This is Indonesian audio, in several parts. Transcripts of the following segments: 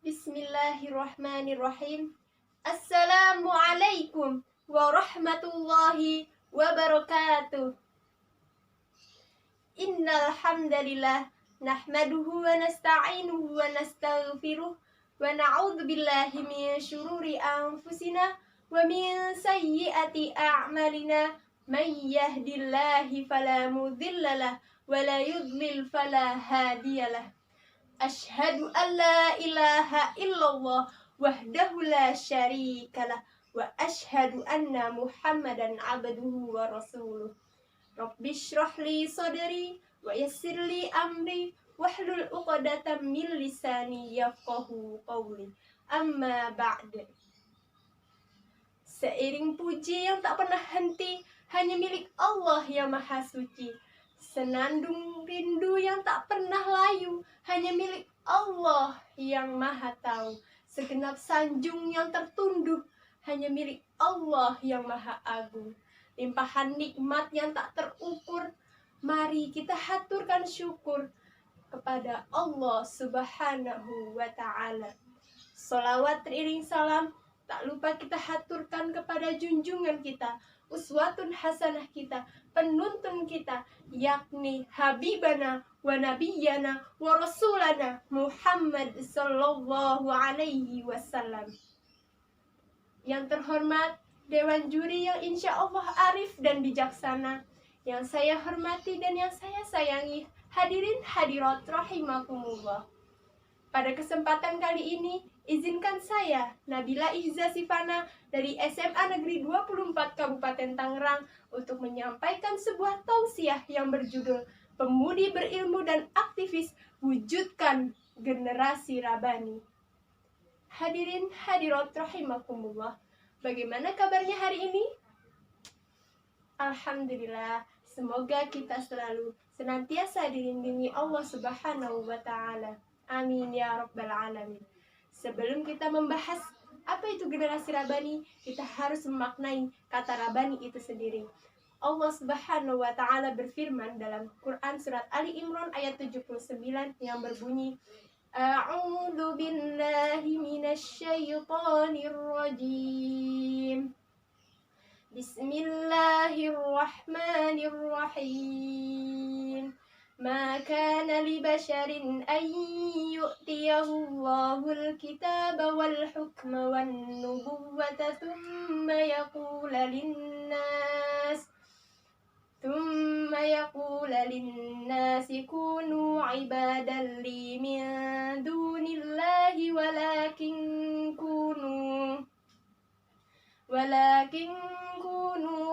Bismillahirrahmanirrahim. Assalamualaikum warahmatullahi wabarakatuh. Innal hamdalillah nahmaduhu wa nasta'inuhu wa nastaghfiruh wa na'udzu billahi min syururi anfusina wa min sayyiati a'malina. Man yahdihillahu fala mudhillalah wa la yudlil fala hadiyalah. Asyhadu an la ilaha illallah wahdahu la syarikalah wa asyhadu anna Muhammadan abduhu wa rasuluh. Rabbi shrah li sadri wa yassir li amri wahlul 'uqdatam min lisani yafqahu qawli. Amma ba'd. Seiring puji yang tak pernah henti hanya milik Allah yang Maha Suci. Senandung rindu yang tak pernah layu hanya milik Allah yang Maha Tahu. Segenap sanjung yang tertunduh hanya milik Allah yang Maha Agung. Limpahan nikmat yang tak terukur, mari kita haturkan syukur kepada Allah Subhanahu wa Ta'ala. Sholawat teriring salam tak lupa kita haturkan kepada junjungan kita, uswatun hasanah kita, penuntun kita, yakni Habibana wa Nabiyana wa Rasulana Muhammad sallallahu alaihi wasallam. Yang terhormat Dewan Juri yang insya Allah arif dan bijaksana, yang saya hormati dan yang saya sayangi, hadirin hadirat rahimakumullah. Pada kesempatan kali ini, izinkan saya, Nabila Ihza Sifana dari SMA Negeri 24 Kabupaten Tangerang untuk menyampaikan sebuah tausiah yang berjudul Pemudi Berilmu dan Aktivis Wujudkan Generasi Rabani. Hadirin hadirat rahimakumullah, bagaimana kabarnya hari ini? Alhamdulillah, semoga kita selalu senantiasa dilindungi Allah Subhanahu wa Ta'ala. Amin ya rabbal alamin. Sebelum kita membahas apa itu generasi Rabani, kita harus memaknai kata Rabani itu sendiri. Allah Subhanahu wa Ta'ala berfirman dalam Quran surat Ali Imran ayat 79 yang berbunyi, A'udzu billahi minasy syaithanir rajim. Bismillahirrahmanirrahim. Ma kana li basharin an yu'tiyahu Allahul kitaba wal hukma wan nubuwwata thumma yaqula linnasi kunu ibadan li min dunillahi walakin kunu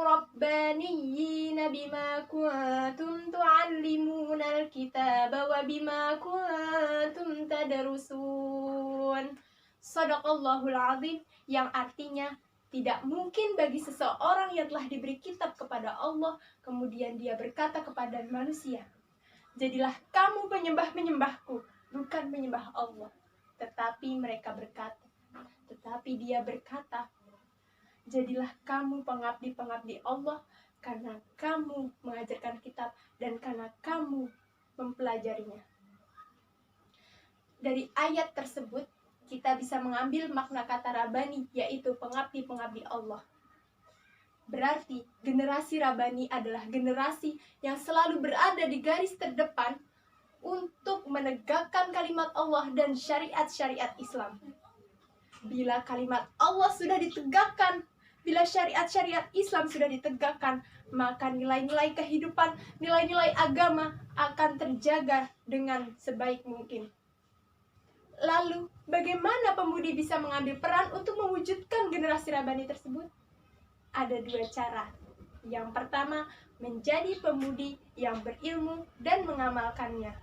rabbaniyina bima kuntum tu'allimuna al-kitaba wa bima kuntum tadrusun. Shadaqallahul azim, yang artinya tidak mungkin bagi seseorang yang telah diberi kitab kepada Allah kemudian dia berkata kepada manusia, jadilah kamu penyembah-penyembahku, bukan menyembah Allah. Tetapi dia berkata, jadilah kamu pengabdi-pengabdi Allah karena kamu mengajarkan kitab dan karena kamu mempelajarinya. Dari ayat tersebut kita bisa mengambil makna kata Rabani, yaitu pengabdi-pengabdi Allah. Berarti generasi Rabani adalah generasi yang selalu berada di garis terdepan untuk menegakkan kalimat Allah dan syariat-syariat Islam. Bila kalimat Allah sudah ditegakkan, bila syariat-syariat Islam sudah ditegakkan, maka nilai-nilai kehidupan, nilai-nilai agama akan terjaga dengan sebaik mungkin. Lalu, bagaimana pemudi bisa mengambil peran untuk mewujudkan generasi Rabani tersebut? Ada dua cara. Yang pertama, menjadi pemudi yang berilmu dan mengamalkannya.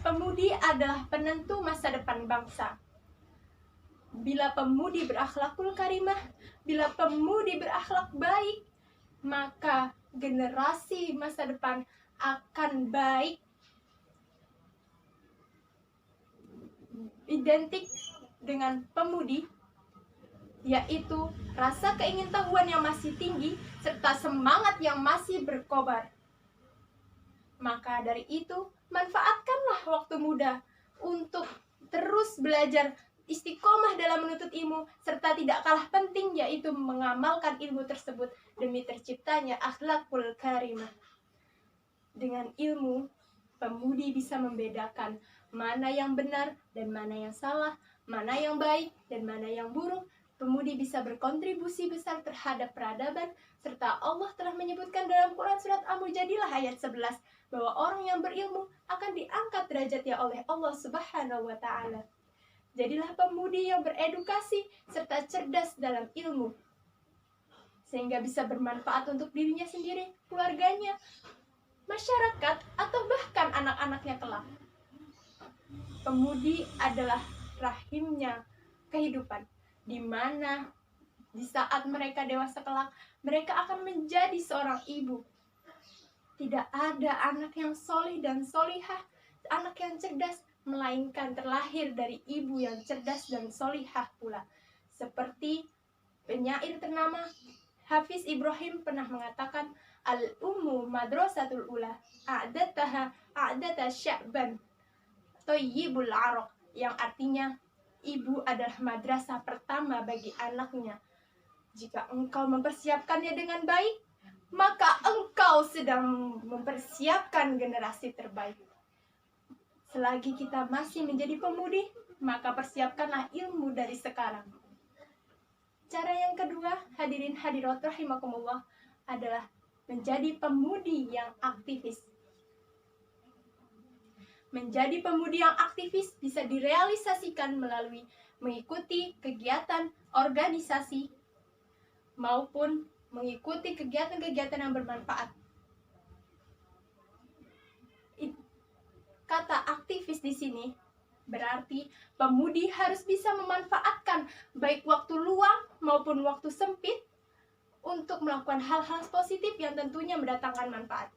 Pemudi adalah penentu masa depan bangsa. Bila pemudi berakhlakul karimah, bila pemudi berakhlak baik, maka generasi masa depan akan baik. Identik dengan pemudi, yaitu rasa keingintahuan yang masih tinggi serta semangat yang masih berkobar. Maka dari itu, manfaatkanlah waktu muda untuk terus belajar, istiqomah dalam menuntut ilmu, serta tidak kalah penting yaitu mengamalkan ilmu tersebut demi terciptanya akhlakul karimah. Dengan ilmu, pemudi bisa membedakan mana yang benar dan mana yang salah, mana yang baik dan mana yang buruk. Pemudi bisa berkontribusi besar terhadap peradaban, serta Allah telah menyebutkan dalam Quran surat Al-Mujadilah ayat 11 bahwa orang yang berilmu akan diangkat derajatnya oleh Allah Subhanahu wa Ta'ala. Jadilah pemudi yang beredukasi serta cerdas dalam ilmu, sehingga bisa bermanfaat untuk dirinya sendiri, keluarganya, masyarakat, atau bahkan anak-anaknya kelak. Pemudi adalah rahimnya kehidupan, di mana di saat mereka dewasa kelak, mereka akan menjadi seorang ibu. Tidak ada anak yang solih dan solihah, anak yang cerdas, melainkan terlahir dari ibu yang cerdas dan solihah pula. Seperti penyair ternama Hafiz Ibrahim pernah mengatakan, al-ummu madrasatul ula, a'data sya'ban toyibul arok, yang artinya ibu adalah madrasah pertama bagi anaknya. Jika engkau mempersiapkannya dengan baik, maka engkau sedang mempersiapkan generasi terbaik. Selagi kita masih menjadi pemudi, maka persiapkanlah ilmu dari sekarang. Cara yang kedua, hadirin hadirat rahimakumullah, adalah menjadi pemudi yang aktivis. Menjadi pemudi yang aktivis bisa direalisasikan melalui mengikuti kegiatan organisasi maupun mengikuti kegiatan-kegiatan yang bermanfaat. Kata aktivis di sini berarti pemudi harus bisa memanfaatkan baik waktu luang maupun waktu sempit untuk melakukan hal-hal positif yang tentunya mendatangkan manfaat.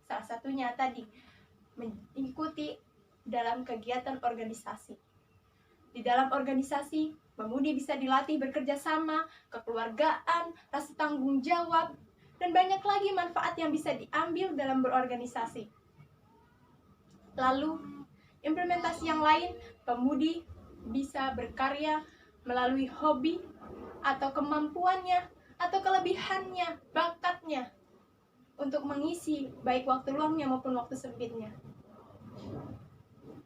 Salah satunya tadi, mengikuti dalam kegiatan organisasi. Di dalam organisasi, pemudi bisa dilatih bekerja sama, kekeluargaan, rasa tanggung jawab, dan banyak lagi manfaat yang bisa diambil dalam berorganisasi. Lalu, implementasi yang lain, pemudi bisa berkarya melalui hobi atau kemampuannya atau kelebihannya, bakatnya untuk mengisi baik waktu luangnya maupun waktu sempitnya.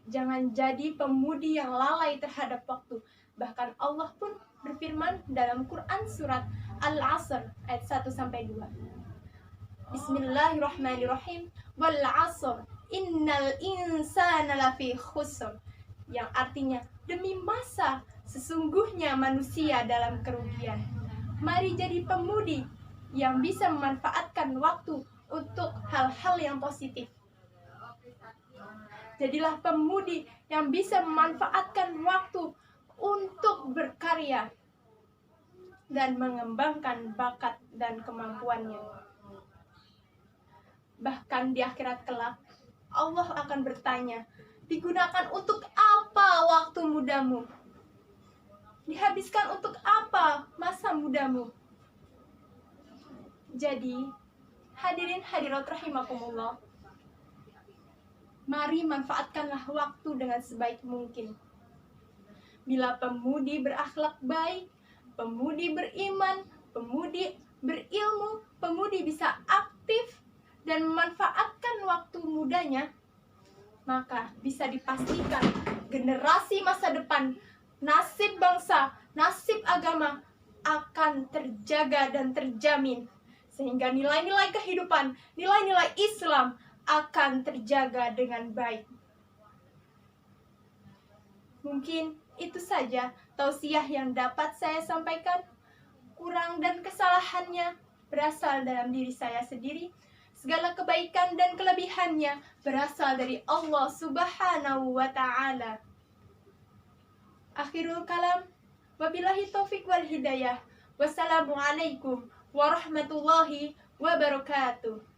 Jangan jadi pemudi yang lalai terhadap waktu. Bahkan Allah pun berfirman dalam Quran surat Al-Asr ayat 1-2. Bismillahirrahmanirrahim. Wal 'asr innal insana lafi khusr. Yang artinya, demi masa sesungguhnya manusia dalam kerugian. Mari jadi pemudi yang bisa memanfaatkan waktu untuk hal-hal yang positif. Jadilah pemudi yang bisa memanfaatkan waktu untuk berkarya dan mengembangkan bakat dan kemampuannya. Bahkan di akhirat kelak, Allah akan bertanya, digunakan untuk apa waktu mudamu? Dihabiskan untuk apa masa mudamu? Jadi, hadirin hadirat rahimakumullah, mari manfaatkanlah waktu dengan sebaik mungkin. Bila pemudi berakhlak baik, pemudi beriman, pemudi berilmu, pemudi bisa aktif dan memanfaatkan waktu mudanya, maka bisa dipastikan generasi masa depan, nasib bangsa, nasib agama akan terjaga dan terjamin. Sehingga nilai-nilai kehidupan, nilai-nilai Islam akan terjaga dengan baik. Mungkin itu saja tausiah yang dapat saya sampaikan. Kurang dan kesalahannya berasal dalam diri saya sendiri. Segala kebaikan dan kelebihannya berasal dari Allah Subhanahu wa Ta'ala. Akhirul kalam, wabillahi taufik wal hidayah. Wassalamualaikum warahmatullahi wabarakatuh.